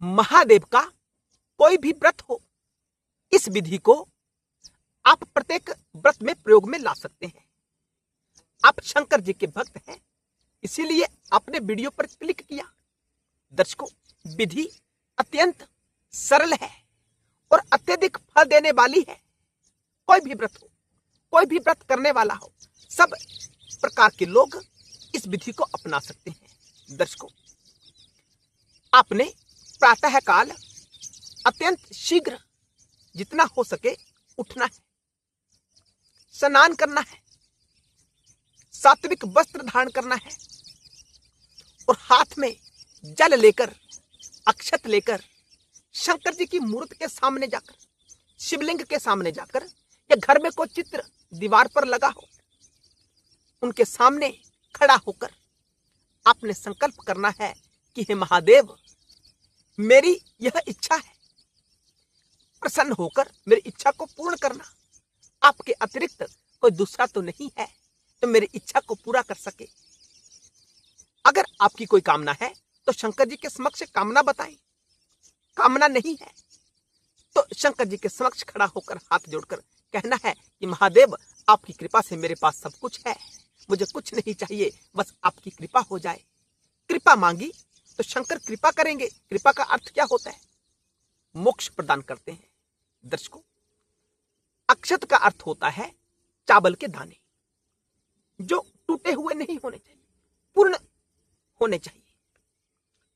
महादेव का कोई भी व्रत हो, इस विधि को आप प्रत्येक व्रत में प्रयोग में ला सकते हैं। आप शंकर जी के भक्त हैं, इसीलिए आपने वीडियो पर क्लिक किया। दर्शकों, विधि अत्यंत सरल है और अत्यधिक फल देने वाली है। कोई भी व्रत हो, कोई भी व्रत करने वाला हो, सब प्रकार के लोग इस विधि को अपना सकते हैं। दर्शकों, आपने प्रातः काल अत्यंत शीघ्र जितना हो सके उठना है, स्नान करना है, सात्विक वस्त्र धारण करना है और हाथ में जल लेकर, अक्षत लेकर शंकर जी की मूर्ति के सामने जाकर, शिवलिंग के सामने जाकर, या घर में कोई चित्र दीवार पर लगा हो, उनके सामने खड़ा होकर आपने संकल्प करना है कि हे महादेव, मेरी यह इच्छा है, प्रसन्न होकर मेरी इच्छा को पूर्ण करना। आपके अतिरिक्त कोई दूसरा तो नहीं है तो मेरी इच्छा को पूरा कर सके। अगर आपकी कोई कामना है तो शंकर जी के समक्ष कामना बताएं। कामना नहीं है तो शंकर जी के समक्ष खड़ा होकर हाथ जोड़कर कहना है कि महादेव, आपकी कृपा से मेरे पास सब कुछ है, मुझे कुछ नहीं चाहिए, बस आपकी कृपा हो जाए। कृपा मांगी तो शंकर कृपा करेंगे। कृपा का अर्थ क्या होता है? मोक्ष प्रदान करते हैं। दर्शकों, अक्षत का अर्थ होता है चावल के दाने, जो टूटे हुए नहीं होने चाहिए, पूर्ण होने चाहिए।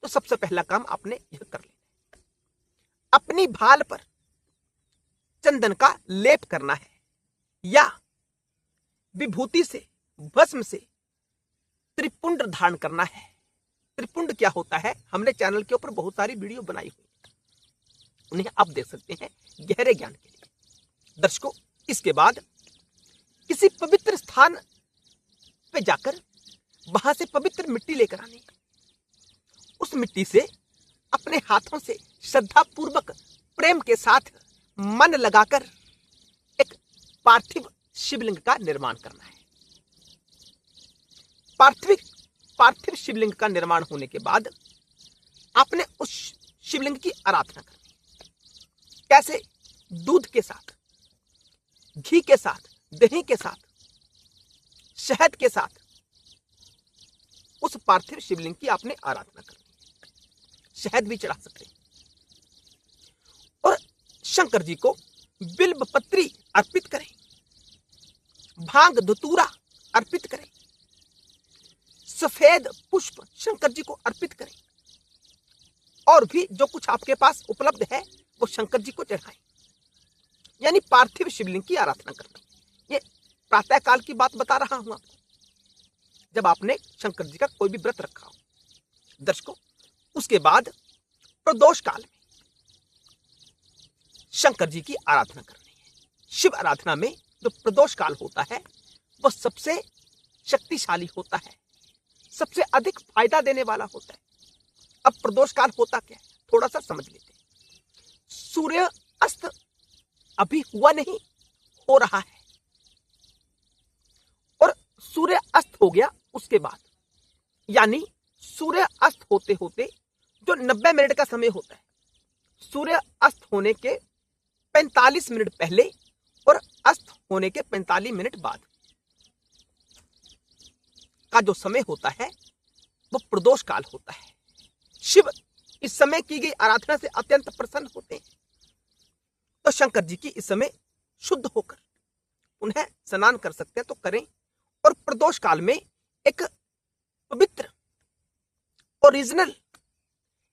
तो सबसे पहला काम आपने यह कर लेना है। अपनी भाल पर चंदन का लेप करना है या विभूति से, भस्म से त्रिपुंड धारण करना है। त्रिपुंड क्या होता है? हमने चैनल के ऊपर बहुत सारी वीडियो बनाई हुई है, उन्हें आप देख सकते हैं गहरे ज्ञान के लिए। दर्शकों, इसके बाद किसी पवित्र स्थान पे जाकर वहां से पवित्र मिट्टी लेकर आनी है। उस मिट्टी से अपने हाथों से श्रद्धा पूर्वक, प्रेम के साथ, मन लगाकर एक पार्थिव शिवलिंग का निर्माण करना है। पार्थिव शिवलिंग का निर्माण होने के बाद आपने उस शिवलिंग की आराधना करनी है। कैसे? दूध के साथ, घी के साथ, दही के साथ, शहद के साथ उस पार्थिव शिवलिंग की आपने आराधना करनी है। शहद भी चढ़ा सकते हैं और शंकर जी को बिल्व पत्री अर्पित करें, भांग धतूरा अर्पित करें, सफेद पुष्प शंकर जी को अर्पित करें और भी जो कुछ आपके पास उपलब्ध है वो शंकर जी को चढ़ाएं। यानी पार्थिव शिवलिंग की आराधना करना। ये प्रातः काल की बात बता रहा हूं आपको, जब आपने शंकर जी का कोई भी व्रत रखा हो। दर्शकों, उसके बाद प्रदोष काल में शंकर जी की आराधना करनी है। शिव आराधना में जो प्रदोष काल होता है वह सबसे शक्तिशाली होता है, सबसे अधिक फायदा देने वाला होता है। अब प्रदोष काल होता क्या है, थोड़ा सा समझ लेते हैं। सूर्य अस्त अभी हुआ नहीं, हो रहा है, और सूर्य अस्त हो गया उसके बाद, यानी सूर्य अस्त होते होते जो 90 मिनट का समय होता है, सूर्य अस्त होने के 45 मिनट पहले और अस्त होने के 45 मिनट बाद का जो समय होता है वो प्रदोष काल होता है। शिव इस समय की गई आराधना से अत्यंत प्रसन्न होते हैं। तो शंकर जी की इस समय शुद्ध होकर उन्हें स्नान कर सकते हैं तो करें, और प्रदोष काल में एक पवित्र ओरिजिनल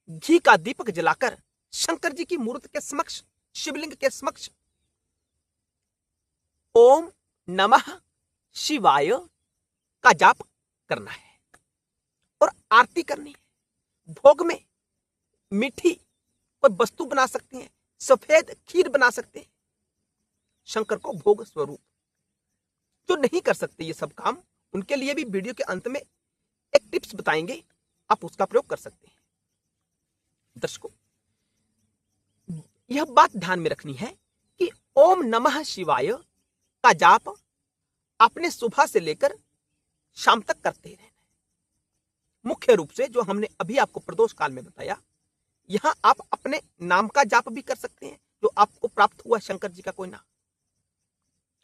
घी का दीपक जलाकर शंकर जी की मूर्ति के समक्ष, शिवलिंग के समक्ष ओम नमः शिवाय का जाप करना है और आरती करनी है। भोग में मीठी कोई वस्तु बना सकते हैं, सफेद खीर बना सकते हैं शंकर को भोग स्वरूप। जो नहीं कर सकते ये सब काम, उनके लिए भी वीडियो के अंत में एक टिप्स बताएंगे, आप उसका प्रयोग कर सकते हैं। दर्शकों, यह बात ध्यान में रखनी है कि ओम नमः शिवाय का जाप आपने सुबह से लेकर शाम तक करते रहना है। मुख्य रूप से जो हमने अभी आपको प्रदोष काल में बताया, यहां आप अपने नाम का जाप भी कर सकते हैं, जो आपको प्राप्त हुआ शंकर जी का कोई नाम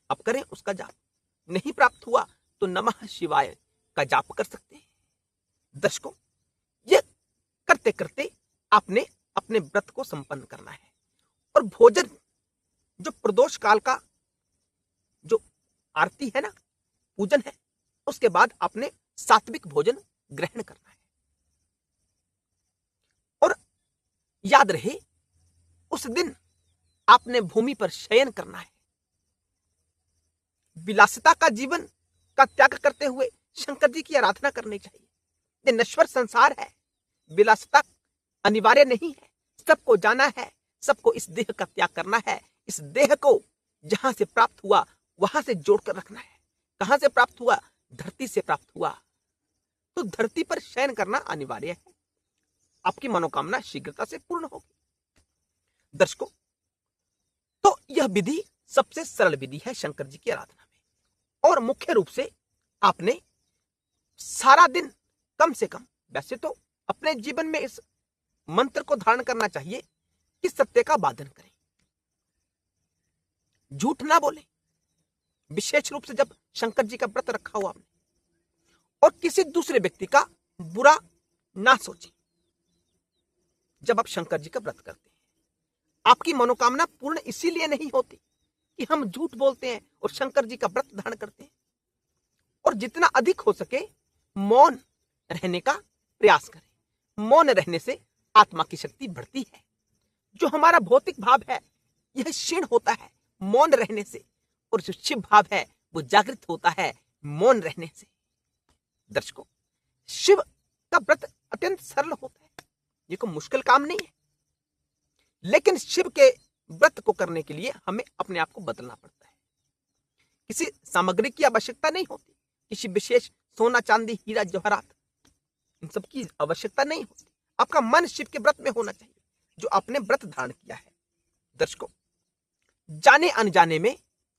आप करें उसका जाप। नहीं प्राप्त हुआ तो नमः शिवाय का जाप कर सकते हैं। दर्शकों, ये करते करते आपने अपने व्रत को संपन्न करना है। और भोजन जो प्रदोष काल का जो आरती है ना, पूजन है, उसके बाद आपने सात्विक भोजन ग्रहण करना है। और याद रहे, उस दिन आपने भूमि पर शयन करना है। विलासिता का जीवन का त्याग करते हुए शंकर जी की आराधना करनी चाहिए। ये नश्वर संसार है, विलासिता अनिवार्य नहीं है। सबको जाना है, सबको इस देह का त्याग करना है। इस देह को जहां से प्राप्त हुआ वहां से जोड़कर रखना है। कहां से प्राप्त हुआ? धरती से प्राप्त हुआ, तो धरती पर शयन करना अनिवार्य है। आपकी मनोकामना शीघ्रता से पूर्ण होगी। दर्शकों, तो यह विधि सबसे सरल विधि है शंकर जी की आराधना में। और मुख्य रूप से आपने सारा दिन कम से कम, वैसे तो अपने जीवन में इस मंत्र को धारण करना चाहिए कि सत्य का वादन करें, झूठ ना बोले। विशेष रूप से जब शंकर जी का व्रत रखा हुआ आपने, और किसी दूसरे व्यक्ति का बुरा ना सोचें। जब आप शंकर जी का व्रत करते हैं, आपकी मनोकामना पूर्ण इसीलिए नहीं होती कि हम झूठ बोलते हैं और शंकर जी का व्रत धारण करते हैं। और जितना अधिक हो सके मौन रहने का प्रयास करें। मौन रहने से आत्मा की शक्ति बढ़ती है। जो हमारा भौतिक भाव है यह क्षीण होता है मौन रहने से, और जो शिव भाव है वो जागृत होता है मौन रहने से। दर्शकों, शिव का व्रत अत्यंत सरल होता है, ये कोई मुश्किल काम नहीं है। लेकिन शिव के व्रत को करने के लिए हमें अपने आप को बदलना पड़ता है। किसी सामग्री की आवश्यकता नहीं होती, किसी विशेष सोना चांदी हीरा जवाहरात इन सब की आवश्यकता नहीं होती। आपका मन शिव के व्रत में होना चाहिए जो आपने व्रत धारण किया है। दर्शकों, जाने अनजाने में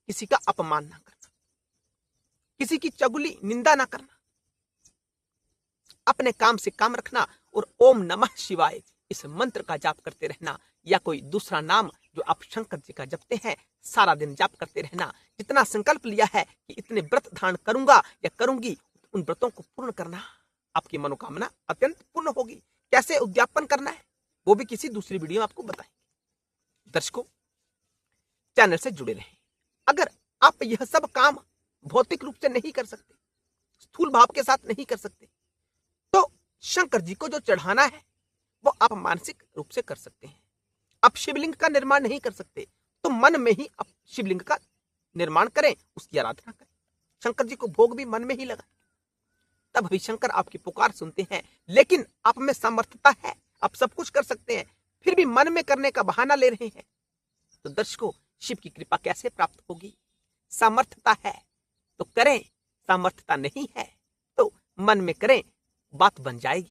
किसी का अपमान ना करना, किसी की चगुली निंदा ना करना, अपने काम से काम रखना और ओम नमः शिवाय इस मंत्र का जाप करते रहना, या कोई दूसरा नाम जो आप शंकर जी का जपते हैं सारा दिन जाप करते रहना। जितना संकल्प लिया है कि इतने व्रत धारण करूंगा या करूंगी, उन व्रतों को पूर्ण करना, आपकी मनोकामना अत्यंत पूर्ण होगी। कैसे उद्यापन करना है वो भी किसी दूसरी वीडियो में आपको बताएंगे। दर्शकों, चैनल से जुड़े रहें। अगर आप यह सब काम भौतिक रूप से नहीं कर सकते, स्थूल भाव के साथ नहीं कर सकते, तो शंकर जी को जो चढ़ाना है वो आप मानसिक रूप से कर सकते हैं। आप शिवलिंग का निर्माण नहीं कर सकते तो मन में ही आप शिवलिंग का निर्माण करें, उसकी आराधना करें। शंकर जी को भोग भी मन में ही लगाएं, तब भी शंकर आपकी पुकार सुनते हैं। लेकिन आप में सामर्थ्यता है, आप सब कुछ कर सकते हैं, फिर भी मन में करने का बहाना ले रहे हैं, तो दर्शकों शिव की कृपा कैसे प्राप्त होगी? सामर्थ्यता है तो करें, सामर्थ्यता नहीं है तो मन में करें, बात बन जाएगी।